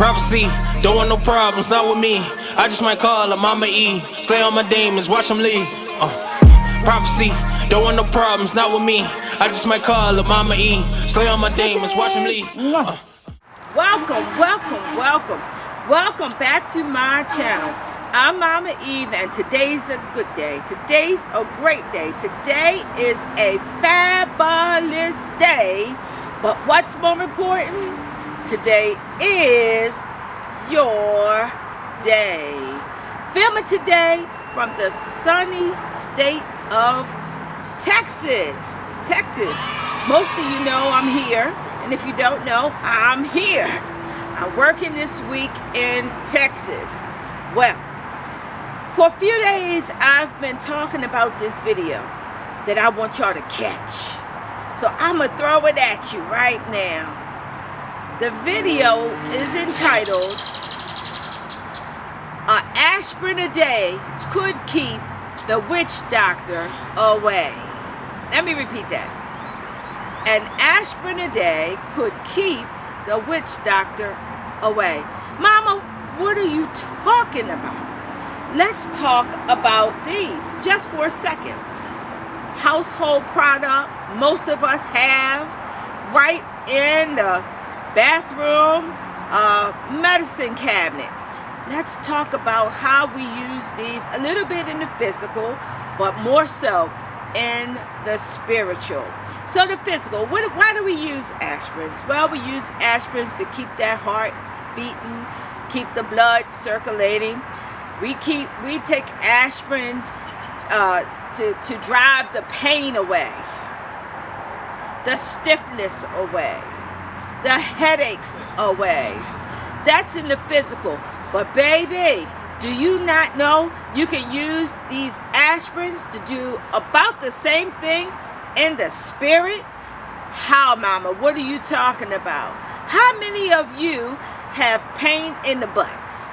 Prophecy, don't want no problems, not with me. I just might call her Mama E. Slay on my demons, watch them leave. Prophecy, don't want no problems, not with me. I just might call her Mama E. Slay on my demons, watch them leave. Welcome back to my channel. I'm Mama Eve, and today's a good day. Today's a great day. Today is a fabulous day. But what's more important? Today is your day. Filming today from the sunny state of Texas. Most of you know I'm here, and if you don't know, I'm here. I'm working this week in Texas. Well, for a few days, I've been talking about this video that I want y'all to catch. So I'm going to throw it at you right now. The video is entitled, "An aspirin a day could keep the witch doctor away." Let me repeat that. An aspirin a day could keep the witch doctor away. Mama, what are you talking about? Let's talk about these just for a second. Household product most of us have right in the bathroom medicine cabinet. Let's talk about how we use these a little bit in the physical, but more so in the spiritual. So the physical, why do we use aspirins? Well, we use aspirins to keep that heart beating, keep the blood circulating. We take aspirins to drive the pain away, the stiffness away, the headaches away. That's in the physical. But baby, do you not know you can use these aspirins to do about the same thing in the spirit? How, Mama? What are you talking about? How many of you have pain in the butts?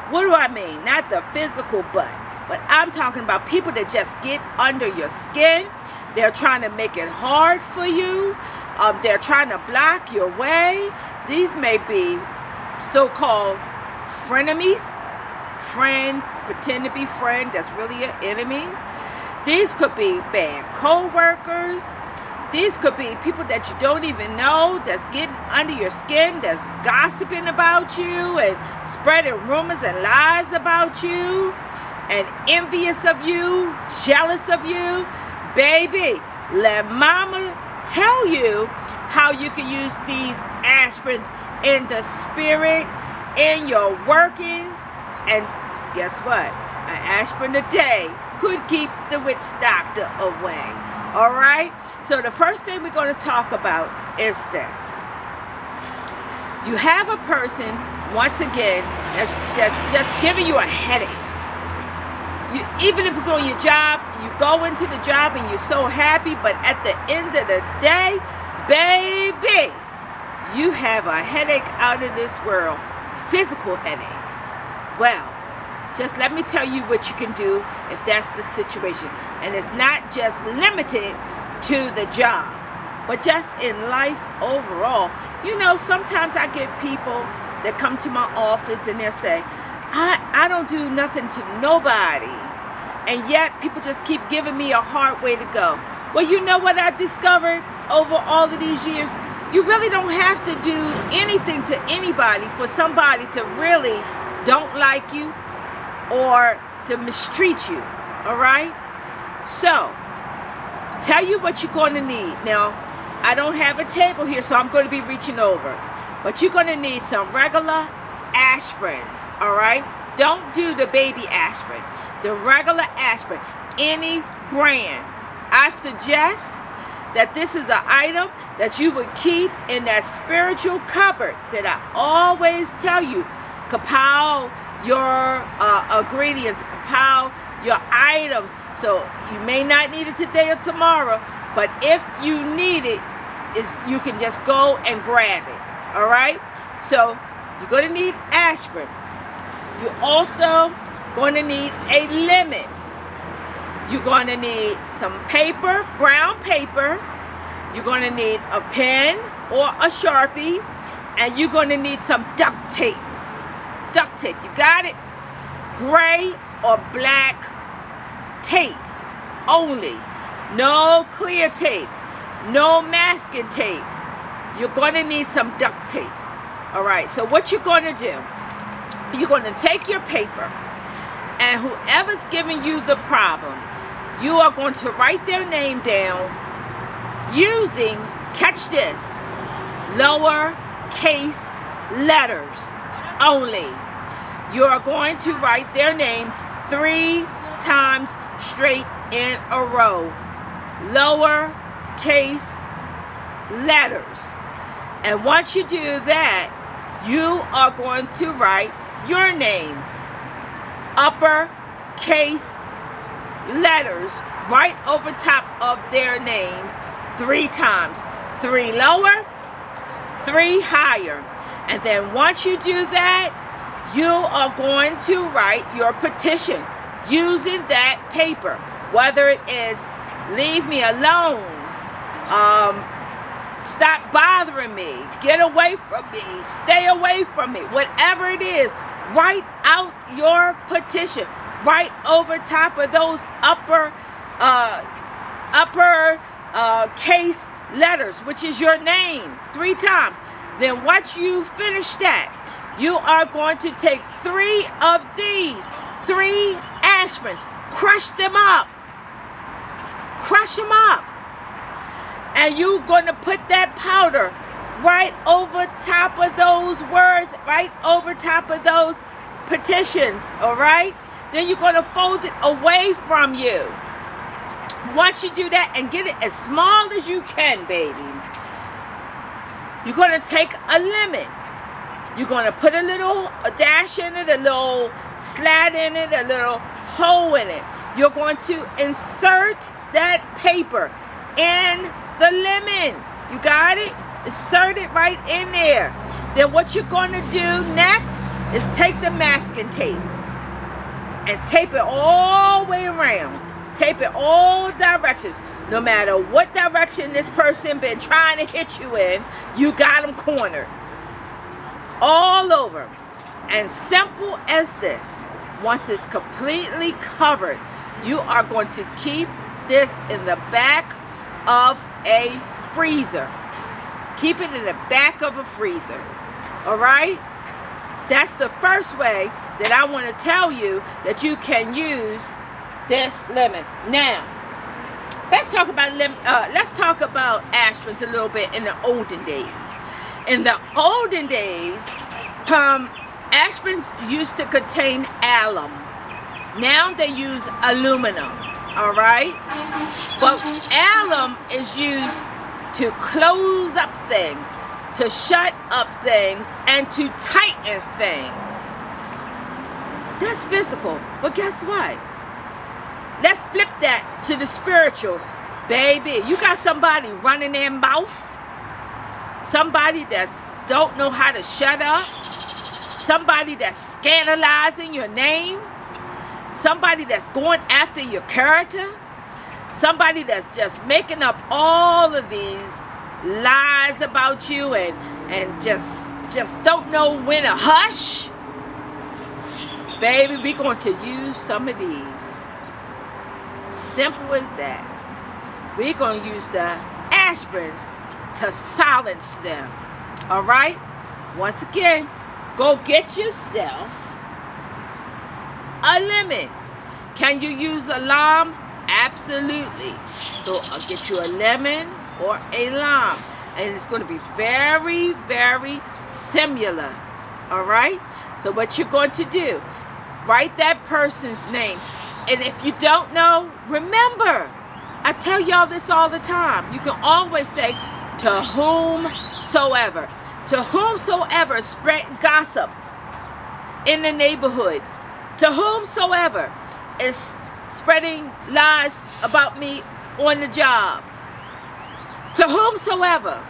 What do I mean? Not the physical butt, but I'm talking about people that just get under your skin. They're trying to make it hard for you. They're trying to block your way. These may be so-called frenemies. Friend, pretend to be friend, that's really an enemy. These could be bad co-workers. These could be people that you don't even know that's getting under your skin, that's gossiping about you and spreading rumors and lies about you and envious of you, jealous of you. Baby, let Mama tell you how you can use these aspirins in the spirit, in your workings, and guess what? An aspirin a day could keep the witch doctor away. All right? So the first thing we're going to talk about is this. You have a person, once again, that's just giving you a headache. Even if it's on your job, you go into the job and you're so happy, but at the end of the day, baby, you have a headache out of this world. Physical headache. Well, just let me tell you what you can do if that's the situation. And it's not just limited to the job, but just in life overall. You know, sometimes I get people that come to my office and they'll say, I don't do nothing to nobody. And yet people just keep giving me a hard way to go. Well, you know what I discovered over all of these years? You really don't have to do anything to anybody for somebody to really don't like you or to mistreat you, all right? So, tell you what you're going to need. Now, I don't have a table here, so I'm going to be reaching over. But you're going to need some regular aspirins, all right? Don't do the baby aspirin. The regular aspirin, any brand. I suggest that this is an item that you would keep in that spiritual cupboard that I always tell you. Compile your ingredients, compile your items. So you may not need it today or tomorrow, but if you need it, you can just go and grab it. All right? So you're going to need aspirin. You're also going to need a lemon. You're going to need some paper, brown paper. You're going to need a pen or a Sharpie. And you're going to need some duct tape. duct tape. You got it? Gray or black tape only. No clear tape. No masking tape. You're going to need some duct tape. All right, so what you're going to do, you're going to take your paper, and whoever's giving you the problem, you are going to write their name down using, catch this, lower case letters only. You are going to write their name 3 times straight in a row. Lower case letters. And once you do that, you are going to write your name, upper case letters, right over top of their names 3 times. 3 lower, 3 higher. And then once you do that, you are going to write your petition using that paper. Whether it is leave me alone, stop bothering me, get away from me, stay away from me, whatever it is, write out your petition right over top of those upper case letters, which is your name, 3 times. Then once you finish that, you are going to take 3 of these, 3 aspirins, crush them up, and you're going to put that powder right over top of those words, right over top of those petitions, all right? Then you're going to fold it away from you. Once you do that and get it as small as you can, baby, you're going to take a lemon. You're going to put a little dash in it, a little slat in it, a little hole in it. You're going to insert that paper in the lemon. You got it? Insert it right in there. Then what you're going to do next is take the masking tape and tape it all the way around. Tape it all directions. No matter what direction this person been trying to hit you in, you got them cornered. All over. And simple as this. Once it's completely covered, you are going to keep this in the back of a freezer. Keep it in the back of a freezer. All right? That's the first way that I want to tell you that you can use this lemon. Now, let's talk about aspirins a little bit in the olden days. In the olden days, aspirin used to contain alum. Now they use aluminum. All right? But alum is used to close up things, to shut up things, and to tighten things. That's physical. But guess what? Let's flip that to the spiritual. Baby, you got somebody running their mouth. Somebody that's don't know how to shut up. Somebody that's scandalizing your name. Somebody that's going after your character. Somebody that's just making up all of these lies about you and just don't know when to hush. Baby, we're going to use some of these. Simple as that. We're going to use the aspirins to silence them. All right? Once again, go get yourself a lemon. Can you use a lime? Absolutely. So I'll get you a lemon or a lime. And it's going to be very, very similar. All right? So what you're going to do, write that person's name. And if you don't know, remember, I tell y'all this all the time. You can always say, to whomsoever. To whomsoever spread gossip in the neighborhood. To whomsoever is spreading lies about me on the job. To whomsoever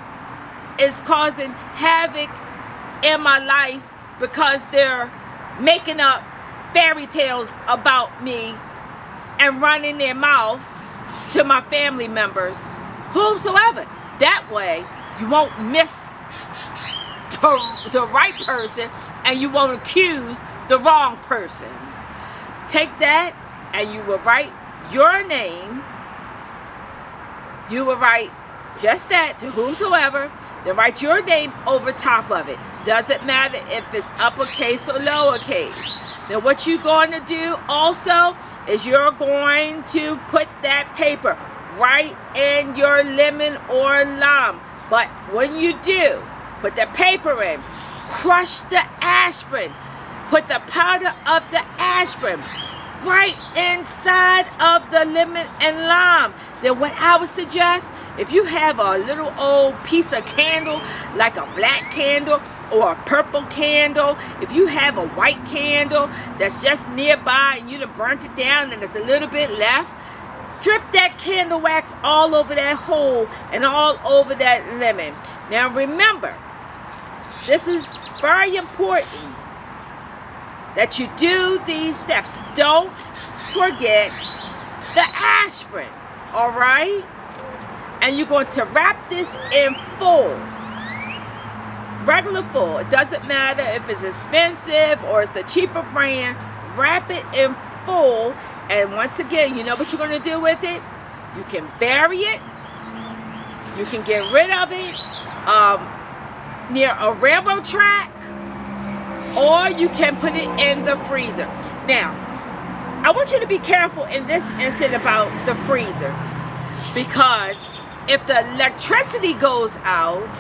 is causing havoc in my life because they're making up fairy tales about me and running their mouth to my family members. Whomsoever. That way, you won't miss the right person and you won't accuse the wrong person. Take that and you will write your name. You will write just that, to whomsoever, then write your name over top of it. Doesn't matter if it's uppercase or lowercase. Then what you're going to do also is you're going to put that paper right in your lemon or lime. But when you do, put the paper in, crush the aspirin, put the powder of the aspirin right inside of the lemon and lime. Then what I would suggest, if you have a little old piece of candle, like a black candle or a purple candle, if you have a white candle that's just nearby and you done burnt it down and there's a little bit left, drip that candle wax all over that hole and all over that lemon. Now remember, this is very important that you do these steps. Don't forget the aspirin, all right? And you're going to wrap this in full, regular full. It doesn't matter if it's expensive or it's the cheaper brand. Wrap it in full. And once again, you know what you're going to do with it? You can bury it. You can get rid of it near a railroad track, or you can put it in the freezer. Now, I want you to be careful in this instance about the freezer, because if the electricity goes out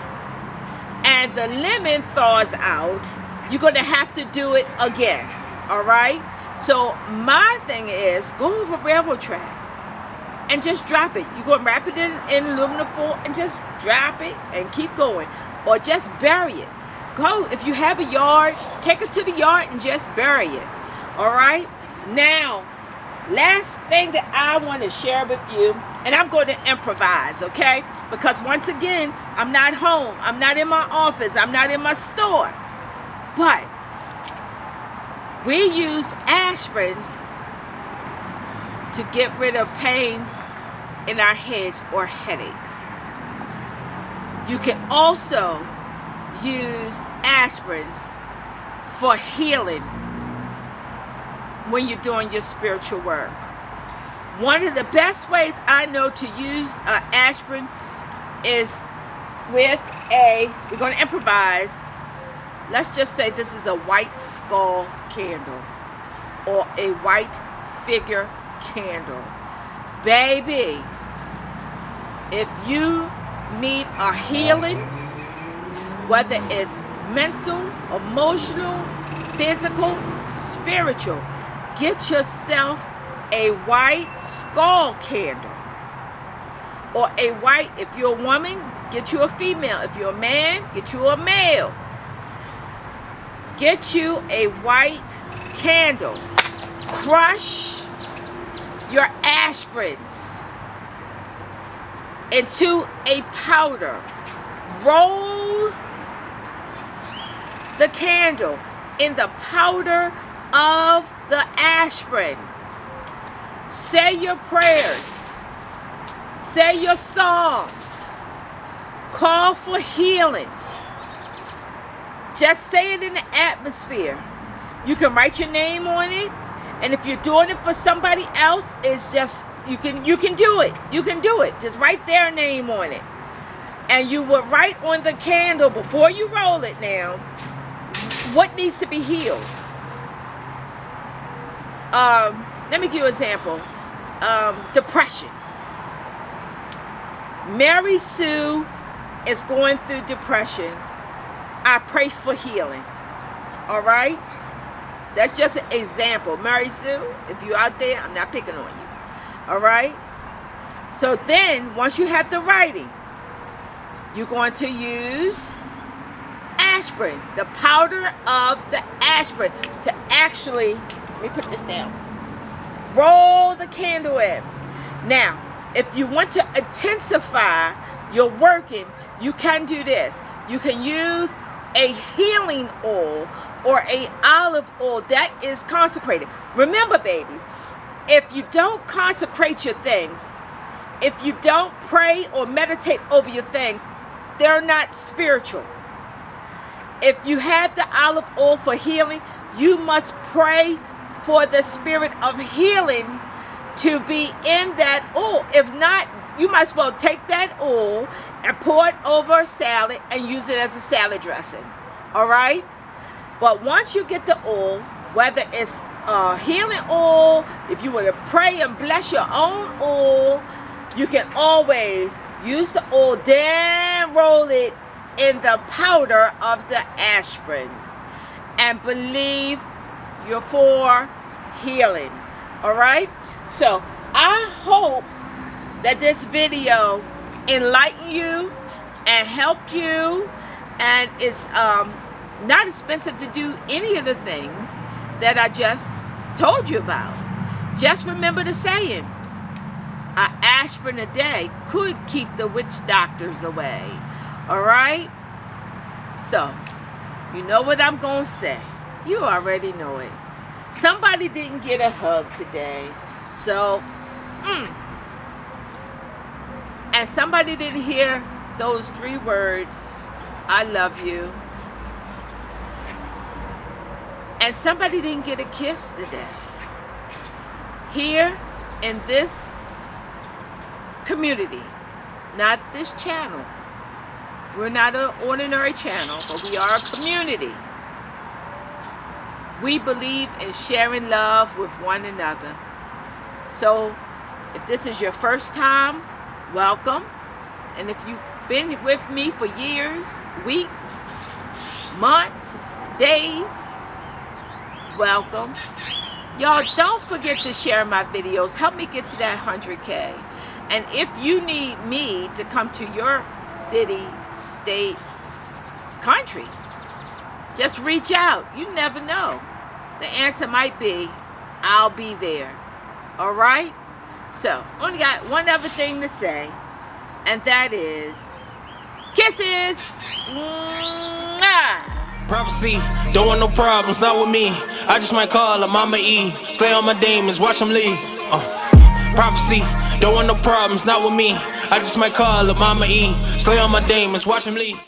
and the lemon thaws out, you're going to have to do it again, all right? So my thing is, go over railroad track and just drop it. You're going to wrap it in aluminum foil and just drop it and keep going, or just bury it. Go, if you have a yard, take it to the yard and just bury it. All right? Now, last thing that I want to share with you, and I'm going to improvise, okay? Because once again, I'm not home. I'm not in my office. I'm not in my store. But we use aspirins to get rid of pains in our heads or headaches. You can also use aspirins for healing when you're doing your spiritual work. One of the best ways I know to use aspirin is with we're going to improvise. Let's just say this is a white skull candle or a white figure candle. Baby, if you need a healing, whether it's mental, emotional, physical, spiritual, get yourself a white skull candle. Or a white, if you're a woman, get you a female. If you're a man, get you a male. Get you a white candle. Crush your aspirins into a powder. Roll the candle in the powder of the aspirin. Say your prayers. Say your psalms. Call for healing. Just say it in the atmosphere. You can write your name on it, and if you're doing it for somebody else, it's just you can do it. You can do it. Just write their name on it. And you will write on the candle before you roll it now what needs to be healed. Let me give you an example. Depression. Mary Sue is going through depression. I pray for healing. All right? That's just an example. Mary Sue, if you're out there, I'm not picking on you. All right? So then, once you have the writing, you're going to use aspirin, the powder of the aspirin, to actually, let me put this down, roll the candle in. Now, if you want to intensify your working, you can do this. You can use a healing oil or a olive oil that is consecrated. Remember, babies, if you don't consecrate your things, if you don't pray or meditate over your things, they're not spiritual. If you have the olive oil for healing, you must pray for the spirit of healing to be in that oil. If not, you might as well take that oil and pour it over a salad and use it as a salad dressing. All right? But once you get the oil, whether it's healing oil, if you want to pray and bless your own oil, you can always use the oil, then roll it in the powder of the aspirin, and believe you're for healing. All right? So I hope that this video enlightened you and helped you, and it's not expensive to do any of the things that I just told you about. Just remember the saying, an aspirin a day could keep the witch doctors away. All right? So, you know what I'm going to say. You already know it. Somebody didn't get a hug today. So, and somebody didn't hear those 3 words, I love you. And somebody didn't get a kiss today. Here in this community, not this channel. We're not an ordinary channel, but we are a community. We believe in sharing love with one another. So, if this is your first time, welcome. And if you've been with me for years, weeks, months, days, welcome. Y'all, don't forget to share my videos. Help me get to that 100K. And if you need me to come to your city, state, country, just reach out. You never know. The answer might be, I'll be there. All right? So, only got one other thing to say, and that is, kisses. Mwah. Prophecy, don't want no problems, not with me. I just might call her Mama E. Slay on my demons, watch them leave. Prophecy, don't want no problems, not with me. I just might call her Mama E. Slay on my demons, watch them leave.